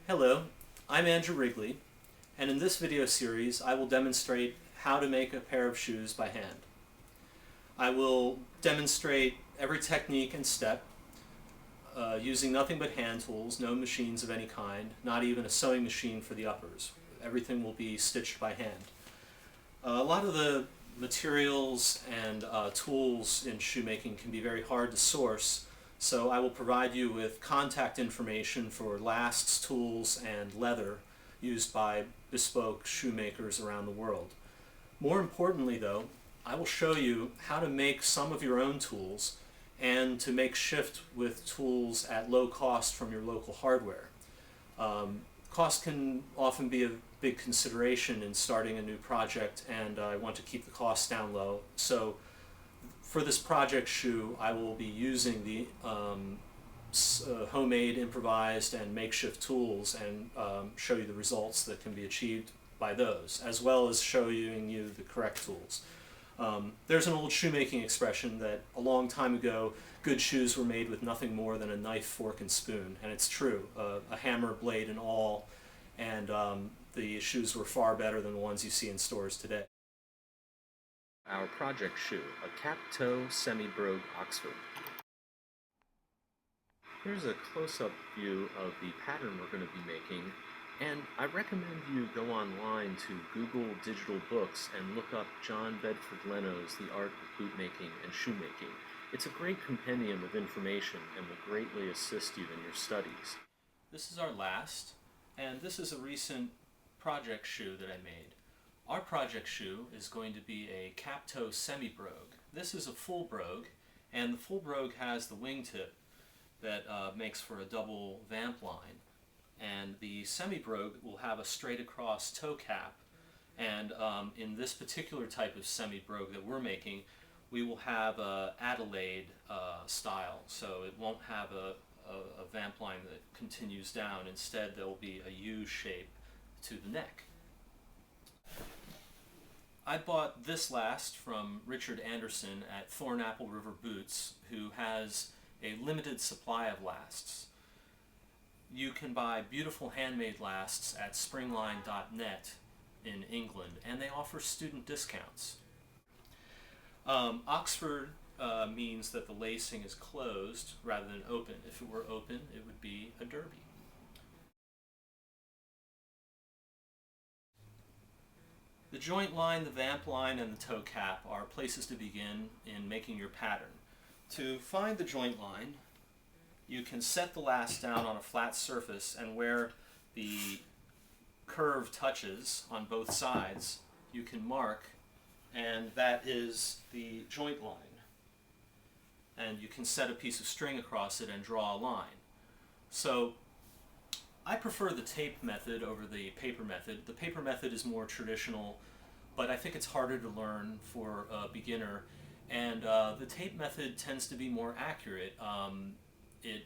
Hello, I'm Andrew Wrigley, and in this video series I will demonstrate how to make a pair of shoes by hand. I will demonstrate every technique and step using nothing but hand tools, no machines of any kind, not even a sewing machine for the uppers. Everything will be stitched by hand. A lot of the materials and tools in shoemaking can be very hard to source, so I will provide you with contact information for lasts, tools, and leather used by bespoke shoemakers around the world. More importantly though, I will show you how to make some of your own tools and to make shift with tools at low cost from your local hardware. Cost can often be a big consideration in starting a new project, and I want to keep the costs down low. So for this project shoe, I will be using the homemade, improvised, and makeshift tools and show you the results that can be achieved by those, as well as showing you the correct tools. There's an old shoemaking expression that a long time ago good shoes were made with nothing more than a knife, fork, and spoon, and it's true. A hammer, blade, and awl, and the shoes were far better than the ones you see in stores today. Our project shoe, a cap-toe semi-brogue Oxford. Here's a close-up view of the pattern we're going to be making, and I recommend you go online to Google digital books and look up John Bedford Leno's The Art of Bootmaking and Shoemaking. It's a great compendium of information and will greatly assist you in your studies. This is our last, and this is a recent project shoe that I made. Our project shoe is going to be a cap-toe semi-brogue. This is a full brogue, and the full brogue has the wingtip that makes for a double vamp line. And the semi-brogue will have a straight across toe cap, and in this particular type of semi-brogue that we're making, we will have a Adelaide style, so it won't have a vamp line that continues down. Instead, there will be a U shape to the neck. I bought this last from Richard Anderson at Thornapple River Boots, who has a limited supply of lasts. You can buy beautiful handmade lasts at springline.net in England, and they offer student discounts. Oxford means that the lacing is closed rather than open. If it were open, it would be a derby. The joint line, the vamp line, and the toe cap are places to begin in making your pattern. To find the joint line, you can set the last down on a flat surface, and where the curve touches on both sides, you can mark, and that is the joint line. And you can set a piece of string across it and draw a line. So I prefer the tape method over the paper method. The paper method is more traditional, but I think it's harder to learn for a beginner, and the tape method tends to be more accurate. It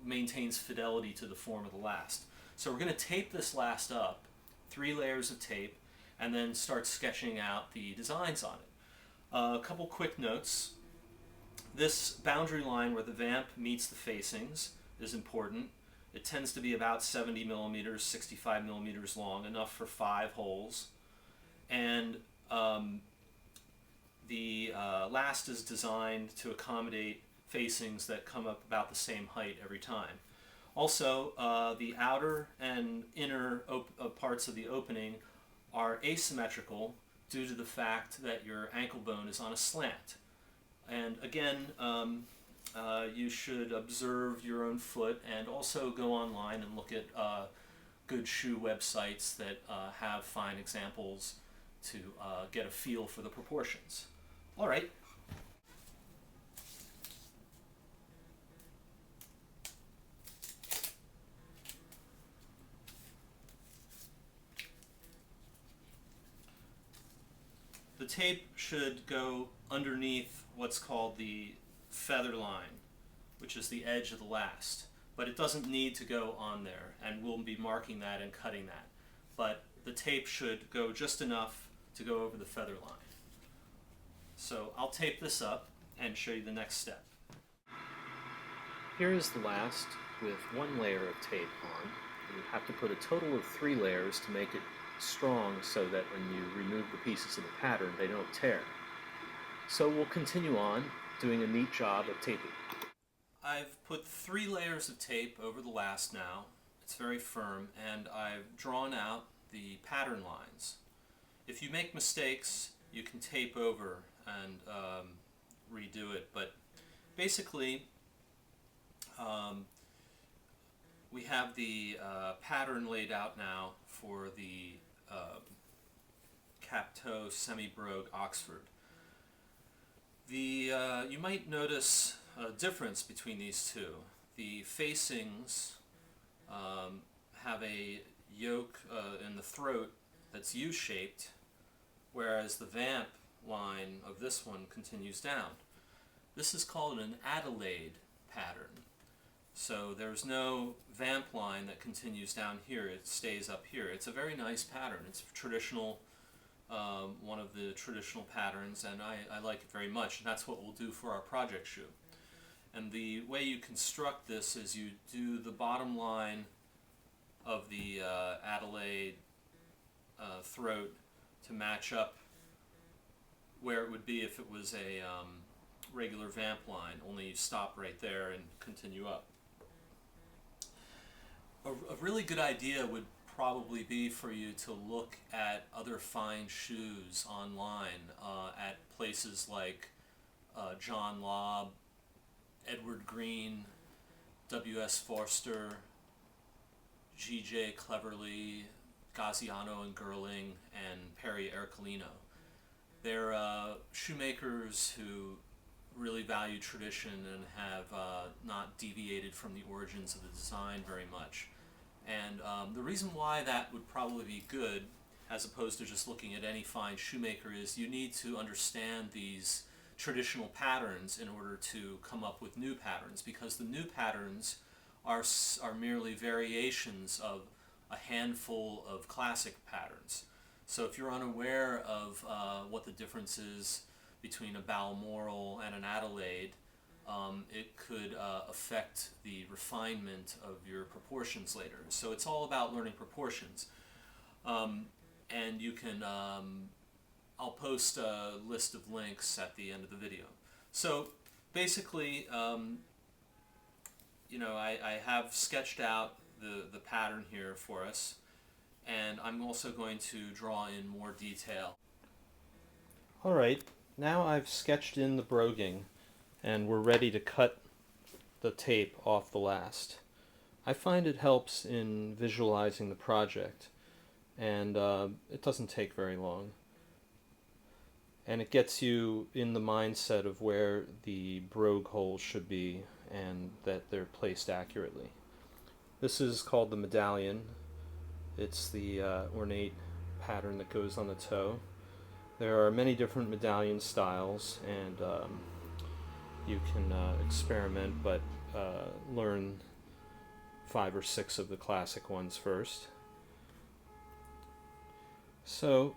maintains fidelity to the form of the last. So we're going to tape this last up, 3 layers of tape, and then start sketching out the designs on it. A couple quick notes. This boundary line where the vamp meets the facings is important. It tends to be about 70 millimeters, 65 millimeters long, enough for 5 holes. And the last is designed to accommodate facings that come up about the same height every time. Also, the outer and inner parts of the opening are asymmetrical due to the fact that your ankle bone is on a slant. And again, you should observe your own foot and also go online and look at good shoe websites that have fine examples to get a feel for the proportions. All right. The tape should go underneath what's called the feather line, which is the edge of the last. But it doesn't need to go on there, and we'll be marking that and cutting that. But the tape should go just enough to go over the feather line. So I'll tape this up and show you the next step. Here is the last with 1 layer of tape on. You have to put a total of 3 layers to make it strong so that when you remove the pieces of the pattern, they don't tear. So we'll continue on doing a neat job of taping. I've put 3 layers of tape over the last now. It's very firm, and I've drawn out the pattern lines. If you make mistakes, you can tape over and redo it, but basically we have the pattern laid out now for the Cap-Toe Semi-Brogue Oxford. You might notice a difference between these two. The facings have a yoke in the throat that's U-shaped, whereas the vamp line of this one continues down. This is called an Adelaide pattern. So there's no vamp line that continues down here, it stays up here. It's a very nice pattern. It's traditional, one of the traditional patterns, and I like it very much, and that's what we'll do for our project shoe. And the way you construct this is you do the bottom line of the Adelaide throat to match up where it would be if it was a regular vamp line, only you stop right there and continue up. A really good idea would probably be for you to look at other fine shoes online at places like John Lobb, Edward Green, W.S. Forster, G.J. Cleverly, Gaziano and Gerling, and Perry Ercolino. They're shoemakers who really value tradition and have not deviated from the origins of the design very much. And the reason why that would probably be good, as opposed to just looking at any fine shoemaker, is you need to understand these traditional patterns in order to come up with new patterns, because the new patterns are merely variations of a handful of classic patterns. So if you're unaware of what the difference is between a Balmoral and an Adelaide, it could affect the refinement of your proportions later. So it's all about learning proportions. And you can, I'll post a list of links at the end of the video. So basically, you know, I have sketched out the pattern here for us, and I'm also going to draw in more detail. Alright, now I've sketched in the broguing, and we're ready to cut the tape off the last. I find it helps in visualizing the project, and it doesn't take very long. And it gets you in the mindset of where the brogue holes should be and that they're placed accurately. This is called the medallion. It's the ornate pattern that goes on the toe. There are many different medallion styles, and you can experiment, but learn 5 or 6 of the classic ones first. So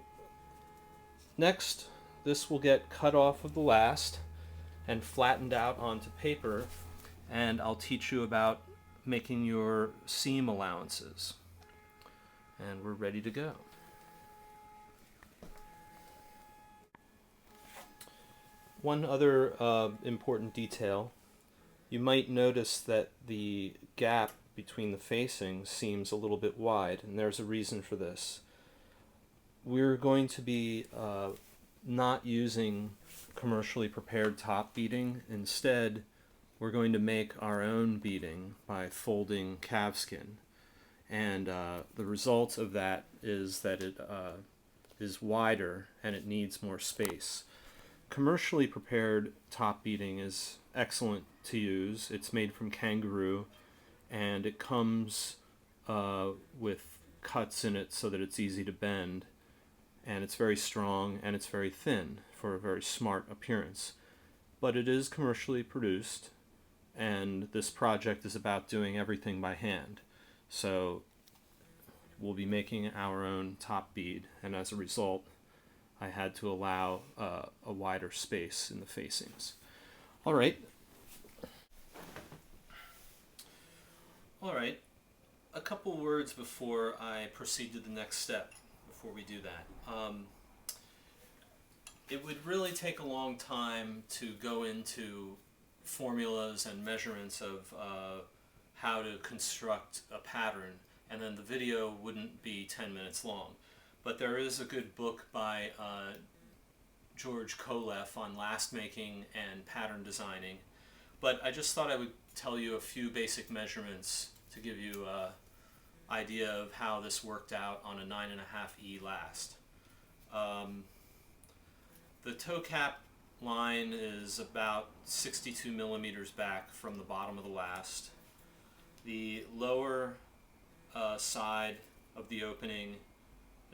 next, this will get cut off of the last and flattened out onto paper, and I'll teach you about making your seam allowances. And we're ready to go. One other important detail, you might notice that the gap between the facings seems a little bit wide, and there's a reason for this. We're going to be not using commercially prepared top beading. Instead, we're going to make our own beading by folding calfskin. And the result of that is that it is wider and it needs more space. Commercially prepared top beading is excellent to use. It's made from kangaroo, and it comes with cuts in it so that it's easy to bend, and it's very strong and it's very thin for a very smart appearance. But it is commercially produced, and this project is about doing everything by hand. So we'll be making our own top bead, and as a result I had to allow a wider space in the facings. Alright, a couple words before I proceed to the next step, before we do that. It would really take a long time to go into formulas and measurements of how to construct a pattern, and then the video wouldn't be 10 minutes long. But there is a good book by George Koleff on last making and pattern designing. But I just thought I would tell you a few basic measurements to give you an idea of how this worked out on a 9.5E last. The toe cap line is about 62 millimeters back from the bottom of the last. The lower side of the opening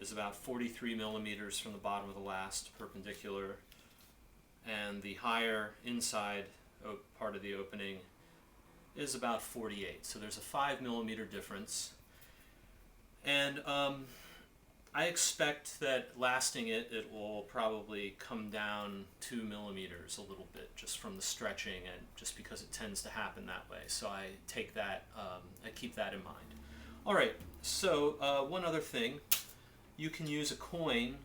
is about 43 millimeters from the bottom of the last, perpendicular, and the higher inside part of the opening is about 48. So there's a 5 millimeter difference. And I expect that lasting it will probably come down 2 millimeters a little bit, just from the stretching and just because it tends to happen that way. So I take that, I keep that in mind. All right, so one other thing, you can use a coin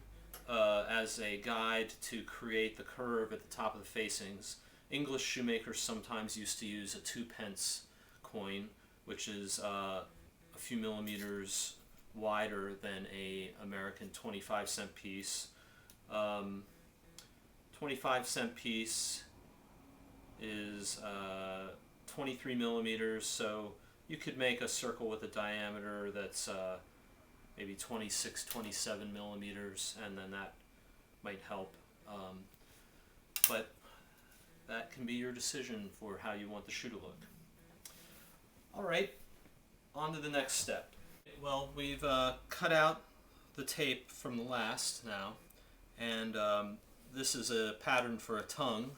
as a guide to create the curve at the top of the facings. English shoemakers sometimes used to use a 2-pence coin, which is a few millimeters wider than a American 25-cent piece. 25-cent piece is 23 millimeters, so you could make a circle with a diameter that's maybe 26, 27 millimeters, and then that might help. But that can be your decision for how you want the shoe to look. All right, on to the next step. Well, we've cut out the tape from the last now, and this is a pattern for a tongue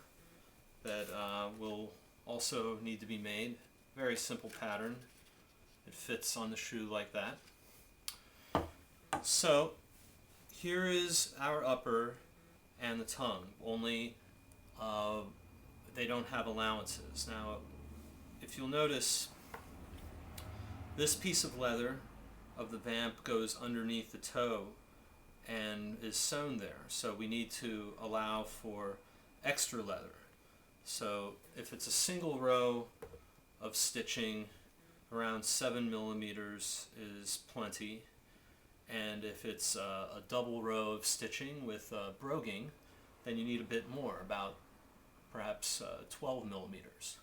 that will also need to be made. Very simple pattern. It fits on the shoe like that. So here is our upper and the tongue, only they don't have allowances. Now, if you'll notice, this piece of leather of the vamp goes underneath the toe and is sewn there. So we need to allow for extra leather. So if it's a single row of stitching, around 7 millimeters is plenty. And if it's a double row of stitching with broguing, then you need a bit more, about perhaps 12 millimeters.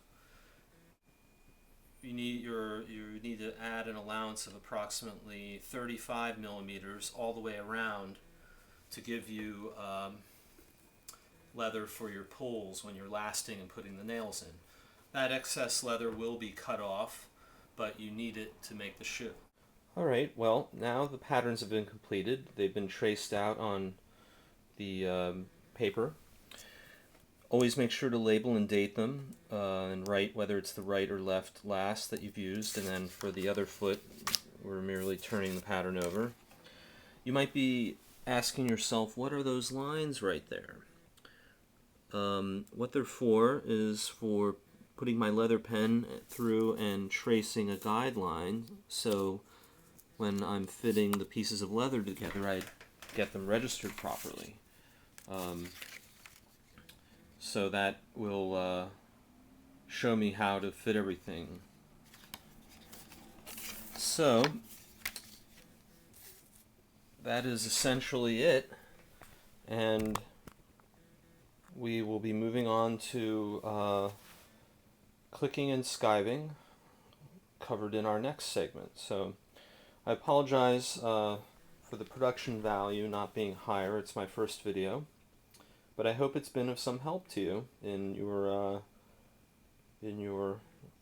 You need to add an allowance of approximately 35 millimeters all the way around to give you leather for your pulls when you're lasting and putting the nails in. That excess leather will be cut off, but you need it to make the shoe. Alright, well, now the patterns have been completed. They've been traced out on the paper. Always make sure to label and date them and write whether it's the right or left last that you've used, and then for the other foot we're merely turning the pattern over. You might be asking yourself, what are those lines right there? What they're for is for putting my leather pen through and tracing a guideline, so when I'm fitting the pieces of leather together I get them registered properly. So that will show me how to fit everything. So that is essentially it, and we will be moving on to clicking and skiving, covered in our next segment. So I apologize for the production value not being higher. It's my first video. But I hope it's been of some help to you in your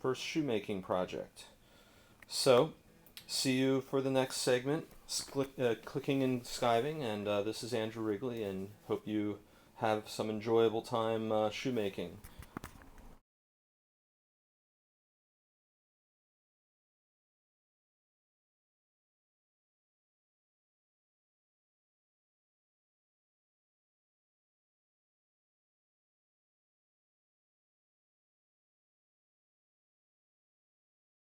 first shoemaking project. So, see you for the next segment, clicking and skiving, and this is Andrew Wrigley, and hope you have some enjoyable time shoemaking.